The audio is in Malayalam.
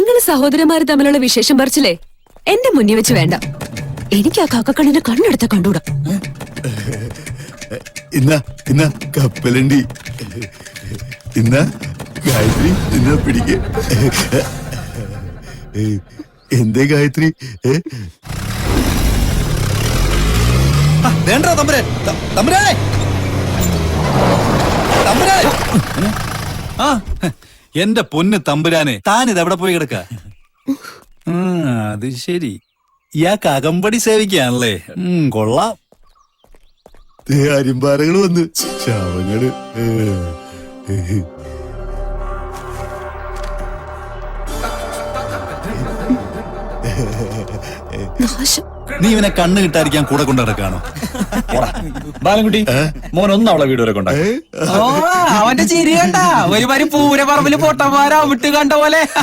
നിങ്ങൾ സഹോദരന്മാര് തമ്മിലുള്ള വിശേഷം പറിച്ചില്ലേ എന്റെ മുന്നിൽ വെച്ച് വേണ്ട. എനിക്ക് ആ കാക്കക്കണ്ണിന്റെ കണ്ണെടുത്ത കണ്ടൂടാ. ഇന്ന കപ്പലണ്ടി, ഇന്ന ഗായത്രി, ഇന്ന പിടിക്ക്. എന്തേ ഗായത്രി? വേണ്ട തമ്പുരാൻ, തമ്പുരാനെ, തമ്പുരാനെ. ആ, എന്റെ പൊന്ന് തമ്പുരാനെ, താനിത് എവിടെ പോയി കിടക്ക? അത് ശരി, ഇയാൾക്ക് അകമ്പടി സേവിക്കാണല്ലേ. കൊള്ളാം. അരിമ്പാറകള് വന്ന് ശവങ്ങള്. നീ ഇവനെ കണ്ണ് കിട്ടാതിരിക്കാൻ കൂടെ കൊണ്ടു നടക്കാണോ? ബാലൻകുട്ടി, മോൻ ഒന്ന് അവളെ വീട് വരെ കൊണ്ടാ. അവന്റെ ചിരി കണ്ട ഒരു പൂരപ്പറമ്പില് പൊട്ടന്മാരാ വിട്ട് കണ്ട പോലെ.